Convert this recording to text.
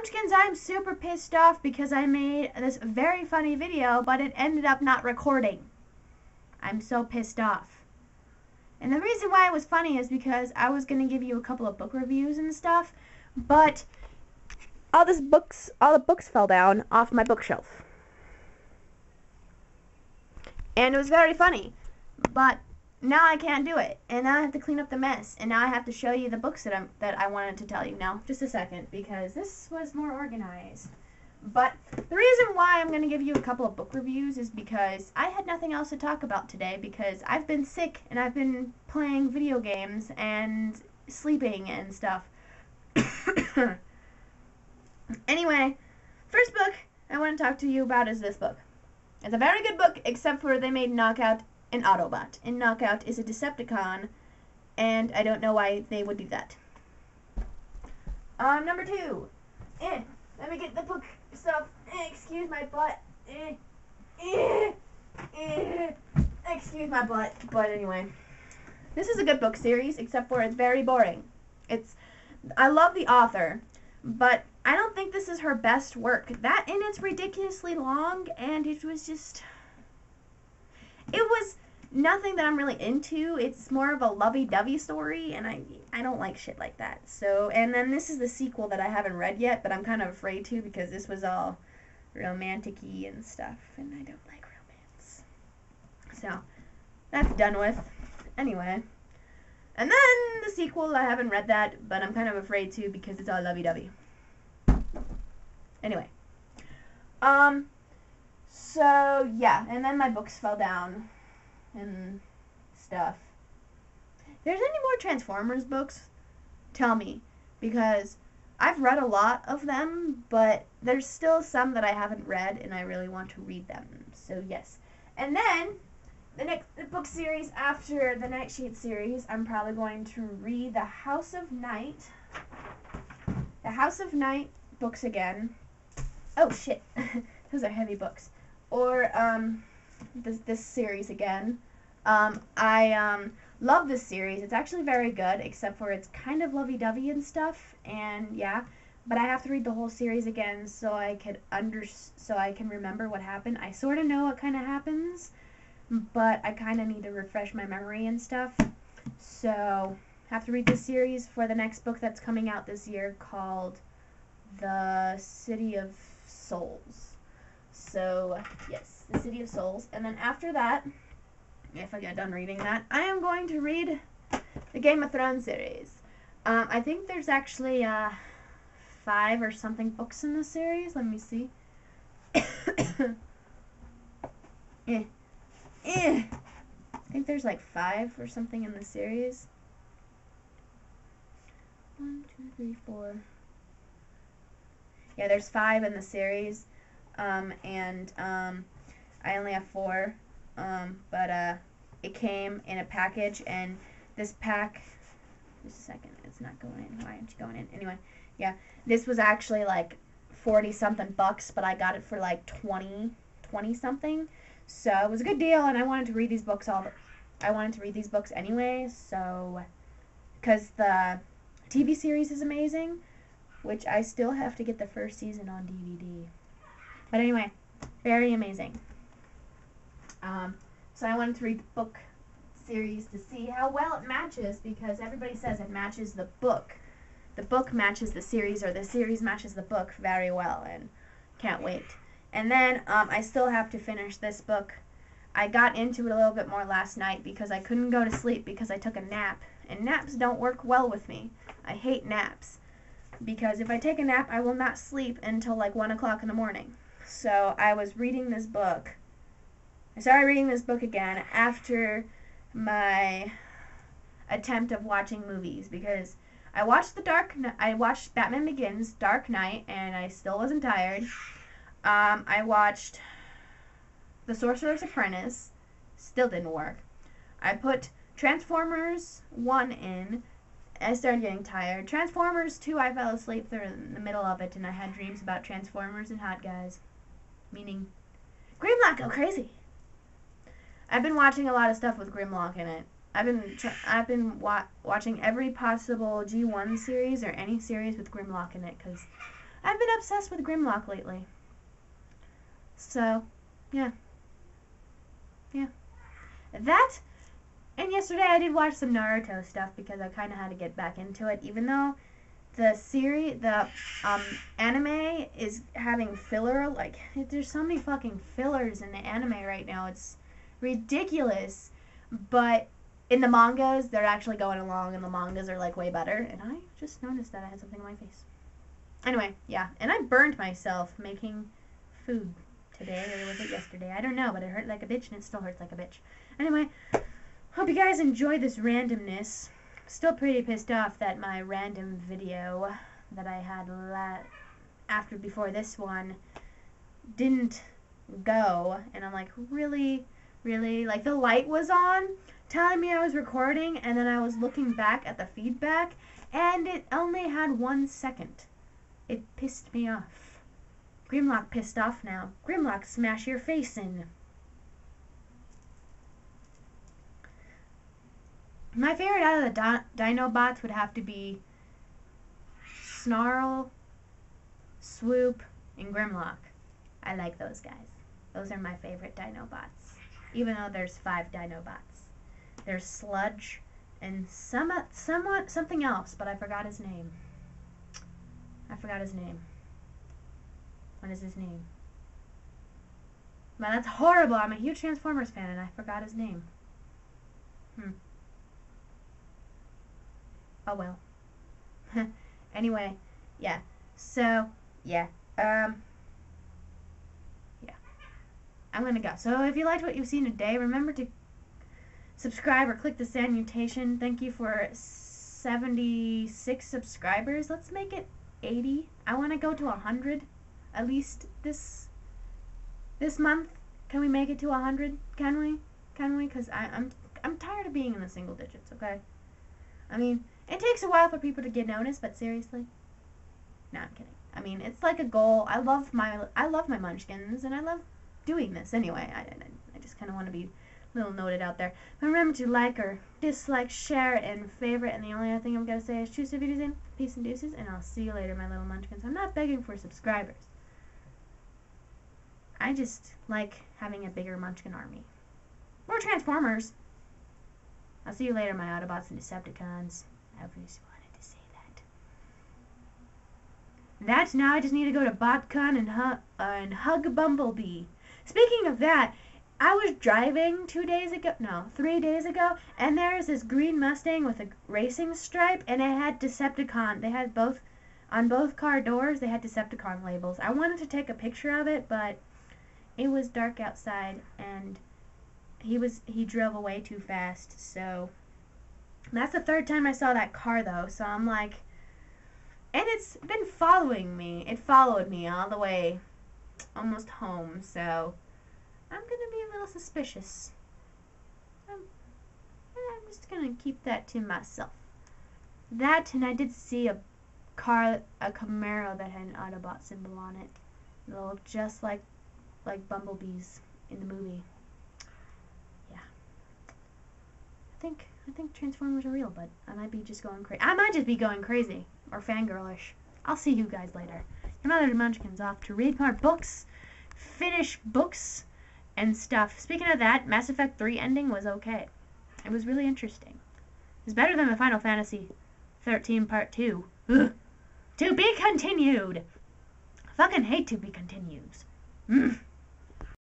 Munchkins, I'm super pissed off because I made this very funny video, but it ended up not recording. I'm so pissed off. And the reason why it was funny is because I was going to give you a couple of book reviews and stuff, but all the books fell down off my bookshelf. And it was very funny, but now I can't do it, and now I have to clean up the mess, and now I have to show you the books that I wanted to tell you. Now, just a second, because this was more organized. But the reason why I'm going to give you a couple of book reviews is because I had nothing else to talk about today, because I've been sick, and I've been playing video games, and sleeping, and stuff. Anyway, first book I want to talk to you about is this book. It's a very good book, except for they made Knockout an Autobot. And Knockout is a Decepticon, and I don't know why they would do that. Number 2. Let me get the book stuff. Excuse my butt. Excuse my butt. But anyway, this is a good book series, except for it's very boring. I love the author, but I don't think this is her best work. That, and it's ridiculously long, and it was nothing that I'm really into. It's more of a lovey-dovey story, and I don't like shit like that. So, and then this is the sequel that I haven't read yet, but I'm kind of afraid to, because this was all romantic-y and stuff, and I don't like romance. So, that's done with. Anyway. And then the sequel, I haven't read that, but I'm kind of afraid to, because it's all lovey-dovey. Anyway. So, yeah, and then my books fell down and stuff. If there's any more Transformers books, tell me, because I've read a lot of them, but there's still some that I haven't read, and I really want to read them. So, yes. And then, the next book series after the Nightsheet series, I'm probably going to read The House of Night. The House of Night books again. Oh, shit. Those are heavy books. Or, this series again. I love this series. It's actually very good, except for it's kind of lovey-dovey and stuff, and yeah. But I have to read the whole series again so I can remember what happened. I sort of know what kind of happens, but I kind of need to refresh my memory and stuff. So, have to read this series for the next book that's coming out this year, called The City of Souls. So, yes, The City of Souls. And then after that, if I get done reading that, I am going to read the Game of Thrones series. I think there's actually 5 or something books in the series. Let me see. I think there's like 5 or something in the series. 1, 2, 3, 4. Yeah, there's 5 in the series. I only have 4. But it came in a package, and this pack, just a second, it's not going in. Why aren't you going in? Anyway, yeah, this was actually like 40-something bucks, but I got it for like 20 something. So it was a good deal, and I wanted to read these books anyway, so, because the TV series is amazing, which I still have to get the first season on DVD. But anyway, very amazing. So I wanted to read the book series to see how well it matches, because everybody says it matches the book. The book matches the series, or the series matches the book very well, and can't wait. And then I still have to finish this book. I got into it a little bit more last night because I couldn't go to sleep because I took a nap. And naps don't work well with me. I hate naps, because if I take a nap, I will not sleep until like 1 o'clock in the morning. So I was reading this book. I started reading this book again after my attempt of watching movies, because I watched Batman Begins, Dark Knight, and I still wasn't tired. I watched The Sorcerer's Apprentice, still didn't work. I put Transformers 1 in, I started getting tired. Transformers 2, I fell asleep through in the middle of it, and I had dreams about Transformers and hot guys. Meaning, Grimlock, go crazy! I've been watching a lot of stuff with Grimlock in it. I've been watching every possible G1 series or any series with Grimlock in it, because I've been obsessed with Grimlock lately. So, yeah. Yeah. That, and yesterday I did watch some Naruto stuff because I kind of had to get back into it, even though the series, the anime is having filler. Like, there's so many fucking fillers in the anime right now. It's ridiculous. But in the mangas, they're actually going along, and the mangas are like way better. And I just noticed that I had something on my face. Anyway, yeah. And I burned myself making food today, or was it yesterday? I don't know, but it hurt like a bitch, and it still hurts like a bitch. Anyway, hope you guys enjoy this randomness. Still pretty pissed off that my random video that I had before this one didn't go, and I'm like, really, like the light was on telling me I was recording, and then I was looking back at the feedback and it only had 1 second. It pissed me off. Grimlock pissed off now. Grimlock, smash your face in. My favorite out of the Dinobots would have to be Snarl, Swoop, and Grimlock. I like those guys. Those are my favorite Dinobots. Even though there's 5 Dinobots. There's Sludge and something else, but I forgot his name. What is his name? Man, that's horrible. I'm a huge Transformers fan and I forgot his name. Oh well. Anyway, yeah. So, yeah. Yeah. I'm gonna go. So if you liked what you've seen today, remember to subscribe or click the salutation. Thank you for 76 subscribers. Let's make it 80. I want to go to 100 at least this month. Can we make it to 100? Can we? Because I'm tired of being in the single digits, okay? I mean, it takes a while for people to get noticed, but seriously? No, I'm kidding. I mean, it's like a goal. I love my munchkins, and I love doing this anyway. I just kind of want to be a little noted out there. But remember to like or dislike, share, and favorite. And the only other thing I'm going to say is choose the videos in. Peace and deuces, and I'll see you later, my little munchkins. I'm not begging for subscribers. I just like having a bigger munchkin army. Or Transformers. I'll see you later, my Autobots and Decepticons. I just wanted to say that. Now I just need to go to BotCon and hug Bumblebee. Speaking of that, I was driving 3 days ago, and there's this green Mustang with a racing stripe, and it had Decepticon. They had on both car doors, they had Decepticon labels. I wanted to take a picture of it, but it was dark outside, and he drove away too fast, so that's the 3rd time I saw that car, though, so I'm like, and it's been following me. It followed me all the way almost home, so I'm gonna be a little suspicious. I'm just gonna keep that to myself. That, and I did see a Camaro that had an Autobot symbol on it. It looked just like Bumblebee's in the movie. Yeah. I think Transformers are real, but I might be just going crazy. I might just be going crazy or fangirlish. I'll see you guys later. Your mother Munchkin's off to read more books, finish books, and stuff. Speaking of that, Mass Effect 3 ending was okay. It was really interesting. It's better than the Final Fantasy 13 Part 2. Ugh. To be continued. I fucking hate to be continues.